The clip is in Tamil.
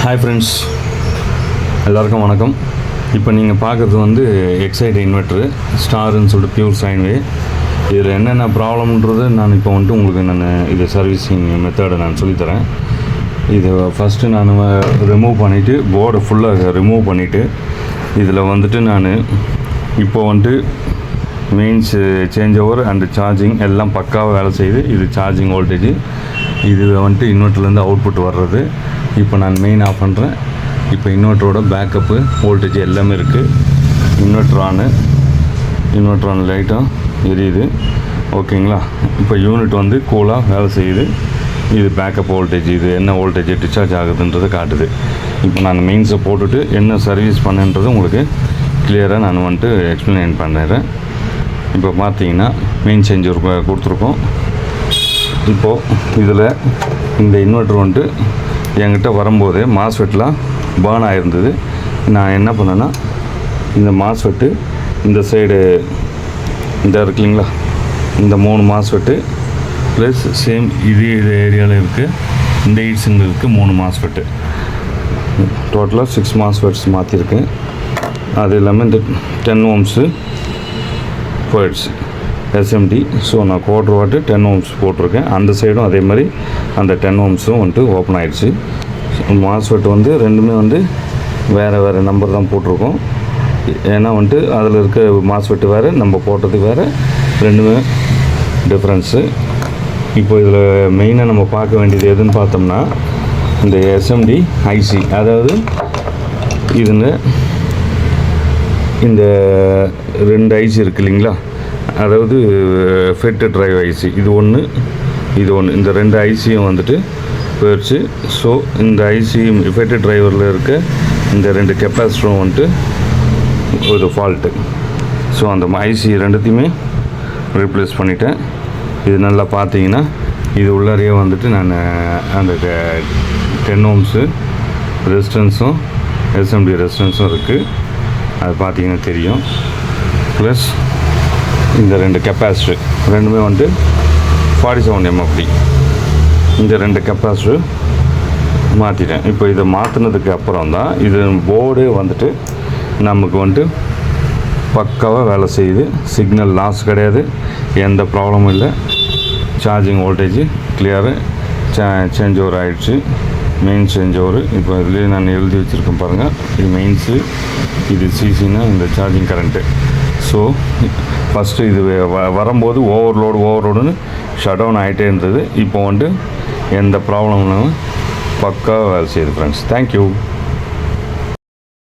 ஹாய் ஃப்ரெண்ட்ஸ், எல்லாருக்கும் வணக்கம். இப்போ நீங்கள் பார்க்குறது வந்து எக்ஸைட் இன்வெர்ட்ரு ஸ்டார்னு சொல்லிட்டு பியூர் சைன் வேவ். இதில் என்னென்ன ப்ராப்ளம்ன்றது நான் இப்போ வந்துட்டு உங்களுக்கு இது சர்வீஸிங் மெத்தடை நான் சொல்லித்தரேன். இது ஃபஸ்ட்டு நான் ரிமூவ் பண்ணிவிட்டு போர்டை ஃபுல்லாக ரிமூவ் பண்ணிவிட்டு இதில் வந்துட்டு நான் இப்போ வந்துட்டு mains change over and charging எல்லாம் பக்காவாக வேலை செய்யுது. இது சார்ஜிங் வோல்டேஜ், இது வந்துட்டு இன்வெர்ட்டர்லேருந்து அவுட்புட் வர்றது. இப்போ நான் மெயின் ஆஃப் பண்ணுறேன். இப்போ இன்வெர்ட்டரோட பேக்கப்பு வோல்டேஜ் எல்லாமே இருக்குது. இன்வெர்ட்டர் ஆன் லைட்டாக எரியுது. ஓகேங்களா? இப்போ யூனிட் வந்து கூலாக வேலை செய்யுது. இது பேக்கப் வோல்டேஜ், இது என்ன வோல்டேஜ் டிஸ்சார்ஜ் ஆகுதுன்றது காட்டுது. இப்போ நான் மெயின்ஸை போட்டுட்டு என்ன சர்வீஸ் பண்ணுன்றது உங்களுக்கு கிளியராக நான் வந்துட்டு எக்ஸ்பிளைன் பண்ணுறேன். இப்போ பார்த்தீங்கன்னா மெயின் சேஞ்ச் கொடுத்துருக்கோம். இப்போது இதில் இந்த இன்வெர்ட்டர் வந்துட்டு என்கிட்ட வரும்போது மாஸ்ஃபெட்லாம் பேர்ன் ஆகிருந்தது. நான் என்ன பண்ணேன்னா இந்த மாஸ்ஃபெட்டு இந்த சைடு இந்த இருக்கு இல்லைங்களா, இந்த 3 மாஸ்ஃபெட்டு ப்ளஸ் சேம் இது ஏரியாவில் இருக்குது. இந்த ஹீட்ஸுங்க இருக்குது 3 மாஸ்ஃபெட்டு, டோட்டலாக 6 மாஸ்ஃபெட்ஸ் மாற்றிருக்கேன். அது இல்லாமல் இந்த 10 ஓம்ஸு போயிடுச்சு எஸ்எம்டி. ஸோ நான் குவார்டர் வாட்டு 10 ஓம்ஸ் போட்டிருக்கேன். அந்த சைடும் அதே மாதிரி அந்த 10 ஓம்ஸும் வந்துட்டு ஓப்பன் ஆகிடுச்சு. மாஸ்ஃபெட் வந்து ரெண்டுமே வந்து வேறு நம்பர் தான் போட்டிருக்கோம். ஏன்னா வந்துட்டு அதில் இருக்க மாஸ்ஃபெட்டு வேறு, நம்ம போட்டது வேறு, ரெண்டுமே டிஃப்ரென்ஸு. இப்போ இதில் மெயினாக நம்ம பார்க்க வேண்டியது எதுன்னு பார்த்தோம்னா இந்த எஸ்எம்டி ஐசி, அதாவது இதுங்க இந்த 2 ஐசி இருக்குது இல்லைங்களா, அதாவது ஃபெட் டிரைவ் ஐசி, இது ஒன்று, இந்த 2 ஐசியும் வந்துட்டு போயிடுச்சு. ஸோ இந்த ஐசி ஃபெட் டிரைவரில் இருக்க இந்த 2 கெப்பாசிட்டரும் வந்துட்டு ஒரு ஃபால்ட்டு. ஸோ அந்த ஐசி ரெண்டுத்தையுமே ரீப்ளேஸ் பண்ணிட்டேன். இது நல்லா பார்த்தீங்கன்னா இது உள்ளாரையே வந்துட்டு நான் அந்த 10 ஓம்ஸு ரெசிஸ்டன்ஸும் எஸ்எம்டி ரெசிஸ்டன்ஸும் இருக்குது, அது பார்த்தீங்கன்னா தெரியும். ப்ளஸ் இந்த 2 கெப்பாசிட்டர் ரெண்டுமே வந்துட்டு 47 MFD, இந்த 2 கெப்பாசிட்டர் மாற்றிட்டேன். இப்போ இதை மாற்றினதுக்கு அப்புறம் தான் இது போர்டு வந்துட்டு நமக்கு வந்துட்டு பக்காவாக வேலை செய்யுது. சிக்னல் லாஸ் கிடையாது, எந்த ப்ராப்ளமும் இல்லை. சார்ஜிங் வோல்டேஜ் கிளியராக சேஞ்ச் ஓவர் ஆகிடுச்சு. மெயின் சேஞ்ச் ஓவர் இப்போ இதுலேயே நான் எழுதி வச்சுருக்கேன் பாருங்கள். இது மெயின்ஸு, இது சிசின்னா இந்த சார்ஜிங் கரண்ட்டு. ஸோ ஃபஸ்ட்டு இது வரும்போது ஓவர்லோடுன்னு ஷட் டவுன் ஆகிட்டே இருந்தது. இப்போ வந்துட்டு எந்த ப்ராப்ளம்னாலும் பக்காவாக வேலை செய்யுது ஃப்ரெண்ட்ஸ். தேங்க்யூ.